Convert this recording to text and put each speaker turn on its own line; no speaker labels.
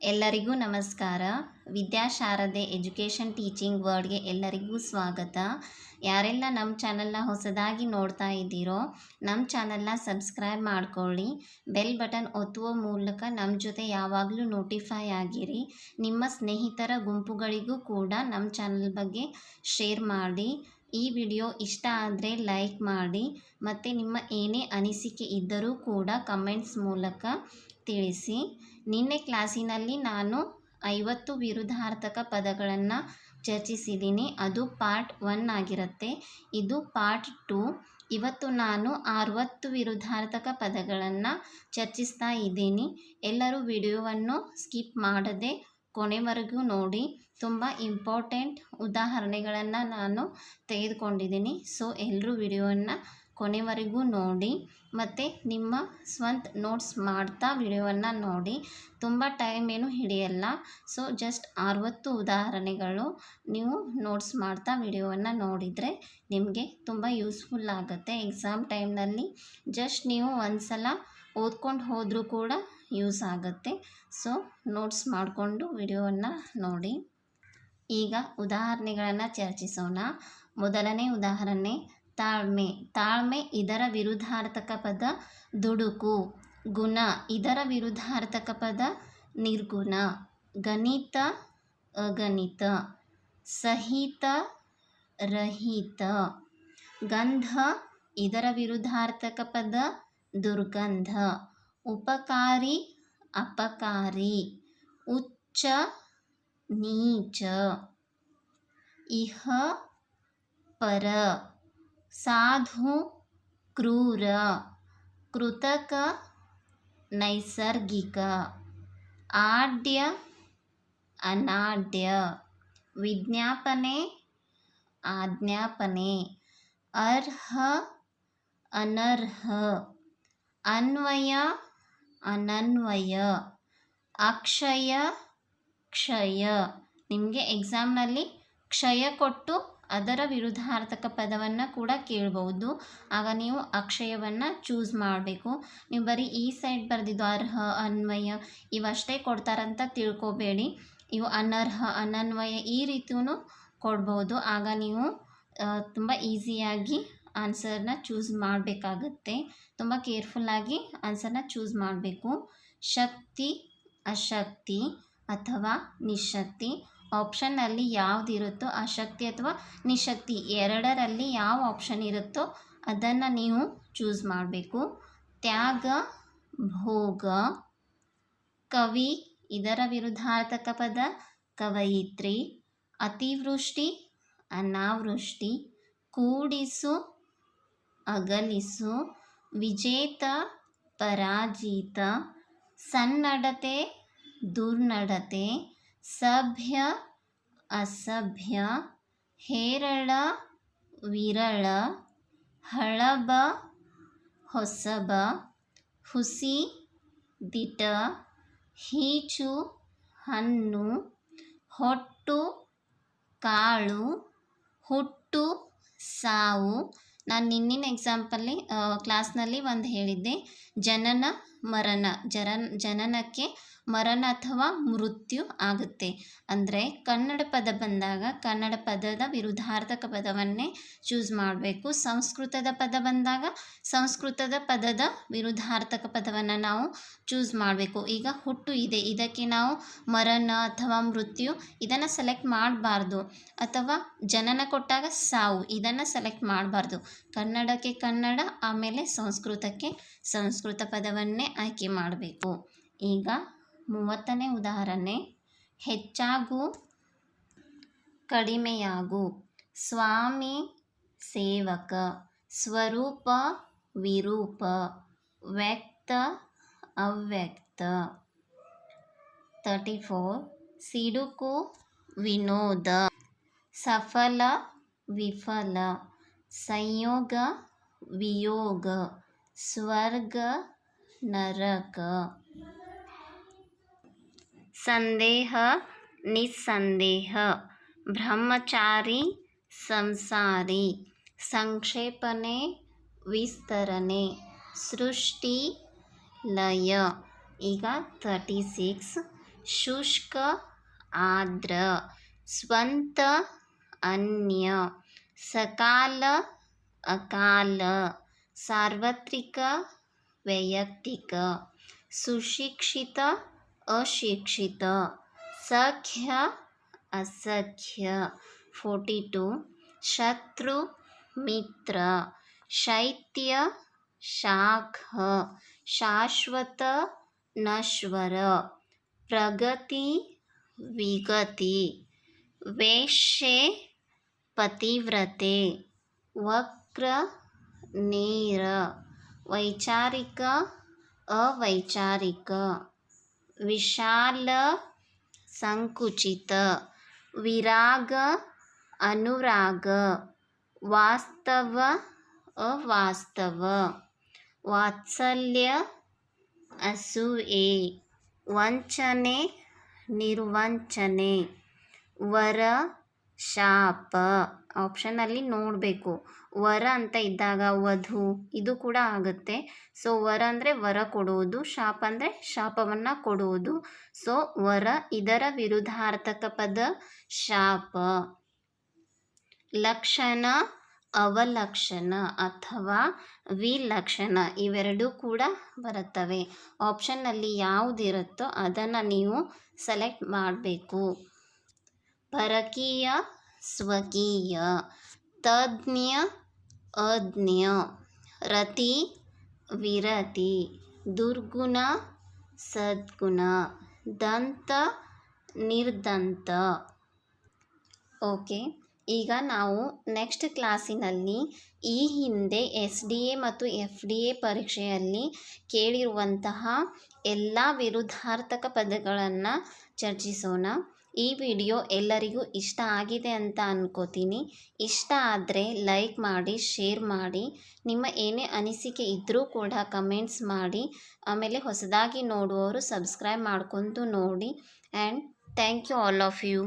ಎಲ್ಲರಿಗೂ ನಮಸ್ಕಾರ. Vidyasharade education teaching ವರ್ಡ್ಗೆ ಎಲ್ಲರಿಗೂ ಸ್ವಾಗತ. ಯಾರೆಲ್ಲ ನಮ್ಮ ಚಾನಲ್ನ ಹೊಸದಾಗಿ ನೋಡ್ತಾ ಇದ್ದೀರೋ ನಮ್ಮ ಚಾನಲ್ನ ಸಬ್ಸ್ಕ್ರೈಬ್ ಮಾಡ್ಕೊಳ್ಳಿ. ಬೆಲ್ ಬಟನ್ ಒತ್ತುವ ಮೂಲಕ ನಮ್ಮ ಜೊತೆ ಯಾವಾಗಲೂ ನೋಟಿಫೈ ಆಗಿರಿ. ನಿಮ್ಮ ಸ್ನೇಹಿತರ ಗುಂಪುಗಳಿಗೂ ಕೂಡ ನಮ್ಮ ಚಾನಲ್ ಬಗ್ಗೆ ಶೇರ್ ಮಾಡಿ. ಈ ವಿಡಿಯೋ ಇಷ್ಟ ಆದರೆ ಲೈಕ್ ಮಾಡಿ ಮತ್ತು ನಿಮ್ಮ ಏನೇ ಅನಿಸಿಕೆ ಇದ್ದರೂ ಕೂಡ ಕಮೆಂಟ್ಸ್ ಮೂಲಕ ತಿಳಿಸಿ. ನಿನ್ನೆ ಕ್ಲಾಸಿನಲ್ಲಿ ನಾನು 50 ವಿರುದ್ಧಾರ್ಥಕ ಪದಗಳನ್ನು ಚರ್ಚಿಸಿದ್ದೀನಿ. ಅದು ಪಾರ್ಟ್ 1 ಆಗಿರುತ್ತೆ. ಇದು ಪಾರ್ಟ್ 2. ಇವತ್ತು ನಾನು 60 ವಿರುದ್ಧಾರ್ಥಕ ಪದಗಳನ್ನು ಚರ್ಚಿಸ್ತಾ ಇದ್ದೀನಿ. ಎಲ್ಲರೂ ವಿಡಿಯೋವನ್ನು ಸ್ಕಿಪ್ ಮಾಡದೆ ಕೊನೆವರೆಗೂ ನೋಡಿ. ತುಂಬ ಇಂಪಾರ್ಟೆಂಟ್ ಉದಾಹರಣೆಗಳನ್ನು ನಾನು ತೆಗೆದುಕೊಂಡಿದ್ದೀನಿ. ಸೊ ಎಲ್ಲರೂ ವಿಡಿಯೋವನ್ನು ಕೊನೆವರೆಗೂ ನೋಡಿ ಮತ್ತು ನಿಮ್ಮ ಸ್ವಂತ ನೋಟ್ಸ್ ಮಾಡ್ತಾ ವಿಡಿಯೋವನ್ನು ನೋಡಿ. ತುಂಬ ಟೈಮ್ ಏನು ಹಿಡಿಯಲ್ಲ. ಸೊ ಜಸ್ಟ್ 60 ಉದಾಹರಣೆಗಳು ನೀವು ನೋಟ್ಸ್ ಮಾಡ್ತಾ ವಿಡಿಯೋವನ್ನು ನೋಡಿದರೆ ನಿಮಗೆ ತುಂಬ ಯೂಸ್ಫುಲ್ ಆಗುತ್ತೆ. ಎಕ್ಸಾಮ್ ಟೈಮ್ನಲ್ಲಿ ಜಸ್ಟ್ ನೀವು ಒಂದು ಸಲ ಓದ್ಕೊಂಡು ಹೋದರೂ ಕೂಡ ಯೂಸ್ ಆಗುತ್ತೆ. ಸೊ ನೋಟ್ಸ್ ಮಾಡಿಕೊಂಡು ವಿಡಿಯೋವನ್ನು ನೋಡಿ. ಈಗ ಉದಾಹರಣೆಗಳನ್ನು ಚರ್ಚಿಸೋಣ. ಮೊದಲನೇ ಉದಾಹರಣೆ ತಾಳ್ಮೆ. ತಾಳ್ಮೆ ಇದರ ವಿರುದ್ಧಾರ್ಥಕ ಪದ ದುಡುಕು. ಗುಣ ಇದರ ವಿರುದ್ಧಾರ್ಥಕ ಪದ ನಿರ್ಗುಣ. ಗಣಿತ ಅಗಣಿತ. ಸಹಿತ ರಹಿತ. ಗಂಧ ಇದರ ವಿರುದ್ಧಾರ್ಥಕ ಪದ ದುರ್ಗಂಧ. ಉಪಕಾರಿ ಅಪಕಾರಿ. ಉಚ್ಚ ನೀಚ. ಇಹ ಪರ. ಸಾಧು ಕ್ರೂರ. ಕೃತಕ ನೈಸರ್ಗಿಕ. ಆಡ್ಯ ಅನಾಡ್ಯ. ವಿಜ್ಞಾಪನೆ ಆಜ್ಞಾಪನೆ. ಅರ್ಹ ಅನರ್ಹ. ಅನ್ವಯ ಅನನ್ವಯ. ಅಕ್ಷಯ ಕ್ಷಯ. ನಿಮಗೆ ಎಕ್ಸಾಮ್ನಲ್ಲಿ ಕ್ಷಯ ಕೊಟ್ಟು ಅದರ ವಿರುದ್ಧಾರ್ಥಕ ಪದವನ್ನು ಕೂಡ ಕೇಳ್ಬೋದು. ಆಗ ನೀವು ಅಕ್ಷಯವನ್ನು ಚೂಸ್ ಮಾಡಬೇಕು. ನೀವು ಬರೀ ಈ ಸೈಡ್ ಬರೆದಿದ್ದು ಅರ್ಹ ಅನ್ವಯ ಇವಷ್ಟೇ ಕೊಡ್ತಾರಂತ ತಿಳ್ಕೊಬೇಡಿ. ಇವು ಅನರ್ಹ ಅನನ್ವಯ ಈ ರೀತಿಯೂ ಕೊಡ್ಬೋದು. ಆಗ ನೀವು ತುಂಬ ಈಸಿಯಾಗಿ ಆನ್ಸರ್ನ ಚೂಸ್ ಮಾಡಬೇಕಾಗುತ್ತೆ. ತುಂಬ ಕೇರ್ಫುಲ್ಲಾಗಿ ಆನ್ಸರ್ನ ಚೂಸ್ ಮಾಡಬೇಕು. ಶಕ್ತಿ ಅಶಕ್ತಿ ಅಥವಾ ನಿಶಕ್ತಿ. ಆಪ್ಷನ್ನಲ್ಲಿ ಯಾವುದಿರುತ್ತೋ ಅಶಕ್ತಿ ಅಥವಾ ನಿಶಕ್ತಿ ಎರಡರಲ್ಲಿ ಯಾವ ಆಪ್ಷನ್ ಇರುತ್ತೋ ಅದನ್ನು ನೀವು ಚೂಸ್ ಮಾಡಬೇಕು. ತ್ಯಾಗ ಭೋಗ. ಕವಿ ಇದರ ವಿರುದ್ಧಾರ್ಥಕ ಪದ ಕವಯಿತ್ರಿ. ಅತಿವೃಷ್ಟಿ ಅನಾವೃಷ್ಟಿ. ಕೂಡಿಸು ಅಗಲಿಸು. ವಿಜೇತ ಪರಾಜಿತ. ಸನ್ನಡತೆ ದುರ್ನಡತೆ. ಸಭ್ಯ ಅಸಭ್ಯ. ಹೇರಳ ವಿರಳ. ಹಳಬ ಹೊಸಬ. ಹುಸಿ ದಿಟ. ಹೀಚು ಹಣ್ಣು. ಹೊಟ್ಟು ಕಾಳು. ಹುಟ್ಟು ಸಾವು. ನಾನು ನಿನ್ನಿನ ಎಕ್ಸಾಂಪಲ್ಲಿ ಕ್ಲಾಸ್ನಲ್ಲಿ ಒಂದು ಹೇಳಿದ್ದೆ, ಜನನ ಮರಣ. ಜನನಕ್ಕೆ ಮರಣ ಅಥವಾ ಮೃತ್ಯು ಆಗುತ್ತೆ. ಅಂದರೆ ಕನ್ನಡ ಪದ ಬಂದಾಗ ಕನ್ನಡ ಪದದ ವಿರುದ್ಧಾರ್ಥಕ ಪದವನ್ನೇ ಚೂಸ್ ಮಾಡಬೇಕು. ಸಂಸ್ಕೃತದ ಪದ ಬಂದಾಗ ಸಂಸ್ಕೃತದ ಪದದ ವಿರುದ್ಧಾರ್ಥಕ ಪದವನ್ನು ನಾವು ಚೂಸ್ ಮಾಡಬೇಕು. ಈಗ ಹುಟ್ಟು ಇದೆ, ಇದಕ್ಕೆ ನಾವು ಮರಣ ಅಥವಾ ಮೃತ್ಯು ಇದನ್ನು ಸೆಲೆಕ್ಟ್ ಮಾಡಬಾರ್ದು. ಅಥವಾ ಜನನ ಕೊಟ್ಟಾಗ ಸಾವು ಇದನ್ನು ಸೆಲೆಕ್ಟ್ ಮಾಡಬಾರ್ದು. ಕನ್ನಡಕ್ಕೆ ಕನ್ನಡ, ಆಮೇಲೆ ಸಂಸ್ಕೃತಕ್ಕೆ ಸಂಸ್ಕೃತ ಪದವನ್ನೇ ಆಯ್ಕೆ ಮಾಡಬೇಕು. ಈಗ 30ನೇ ಉದಾಹರಣೆ. ಹೆಚ್ಚಾಗು ಕಡಿಮೆಯಾಗು. ಸ್ವಾಮಿ ಸೇವಕ. ಸ್ವರೂಪ ವಿರೂಪ. ವ್ಯಕ್ತ ಅವ್ಯಕ್ತ. 34. ಸಿಡುಕು ವಿನೋದ. ಸಫಲ ವಿಫಲ. ಸಂಯೋಗ ವಿಯೋಗ. ಸ್ವರ್ಗ ನರಕ. ಸಂದೇಹ ನಿಸ್ಸಂದೇಹ. ಬ್ರಹ್ಮಚಾರಿ ಸಂಸಾರಿ. ಸಂಕ್ಷೇಪಣೆ ವಿಸ್ತರಣೆ. ಸೃಷ್ಟಿ ಲಯ. ಈಗ 36. ಶುಷ್ಕ ಆರ್ದ್ರ, ಸ್ವಂತ ಅನ್ಯ, ಸಕಾಲ ಅಕಾಲ, ಸಾರ್ವತ್ರಿಕ ವೈಯಕ್ತಿಕ, ಸುಶಿಕ್ಷಿತ ಅಶಿಕ್ಷಿತ, ಸಖ್ಯ ಅಸಖ್ಯ. 42 ಶತ್ರು ಮಿತ್ರ, ಶೈತ್ಯ ಶಾಖ, ಶಾಶ್ವತ ನಶ್ವರ, ಪ್ರಗತಿ ವಿಗತಿ, ವೇಶ್ಯೆ ಪತಿವ್ರತೆ, ವಕ್ರ ನೇರ, ವೈಚಾರಿಕ ಅವೈಚಾರಿಕ, ವಿಶಾಲ ಸಂಕುಚಿತ, ವಿರಾಗ ಅನುರಾಗ, ವಾಸ್ತವ ಅವಾಸ್ತವ, ವಾತ್ಸಲ್ಯ ಅಸೂಯೆ, ವಂಚನೆ ನಿರ್ವಂಚನೆ, ವರ ಶಾಪ. ಆಪ್ಷನಲ್ಲಿ ನೋಡಬೇಕು. ವರ ಅಂತ ಇದ್ದಾಗ ವಧು ಇದು ಕೂಡ ಆಗುತ್ತೆ. ಸೊ ವರ ಅಂದರೆ ವರ ಕೊಡುವುದು, ಶಾಪ ಅಂದರೆ ಶಾಪವನ್ನು ಕೊಡುವುದು. ಸೊ ವರ ಇದರ ವಿರುದ್ಧಾರ್ಥಕ ಪದ ಶಾಪ. ಲಕ್ಷಣ ಅವಲಕ್ಷಣ ಅಥವಾ ವಿಲಕ್ಷಣ ಇವೆರಡೂ ಕೂಡ ಬರುತ್ತವೆ. ಆಪ್ಷನ್ನಲ್ಲಿ ಯಾವುದಿರುತ್ತೋ ಅದನ್ನು ನೀವು ಸೆಲೆಕ್ಟ್ ಮಾಡಬೇಕು. ಪರಕೀಯ ಸ್ವಕೀಯ, ತಜ್ಞ ಅಜ್ಞ, ರತಿ ವಿರತಿ, ದುರ್ಗುಣ ಸದ್ಗುಣ, ದಂತ ನಿರ್ದಂತ. ಓಕೆ, ಈಗ ನಾವು ನೆಕ್ಸ್ಟ್ ಕ್ಲಾಸಿನಲ್ಲಿ ಈ ಹಿಂದೆ SDA ಮತ್ತು FDA ಪರೀಕ್ಷೆಯಲ್ಲಿ ಕೇಳಿರುವಂತಹ ಎಲ್ಲ ವಿರುದ್ಧಾರ್ಥಕ ಪದಗಳನ್ನು ಚರ್ಚಿಸೋಣ. ಈ ವಿಡಿಯೋ ಎಲ್ಲರಿಗೂ ಇಷ್ಟ ಆಗಿದೆ ಅಂತ ಅನ್ಕೋತೀನಿ. ಇಷ್ಟ ಆದರೆ ಲೈಕ್ ಮಾಡಿ, ಶೇರ್ ಮಾಡಿ, ನಿಮ್ಮ ಏನೇ ಅನಿಸಿಕೆ ಇದ್ದರೂ ಕೂಡ ಕಮೆಂಟ್ಸ್ ಮಾಡಿ. ಆಮೇಲೆ ಹೊಸದಾಗಿ ನೋಡುವವರು ಸಬ್ಸ್ಕ್ರೈಬ್ ಮಾಡ್ಕೊಂಡು ನೋಡಿ. And thank you all of you.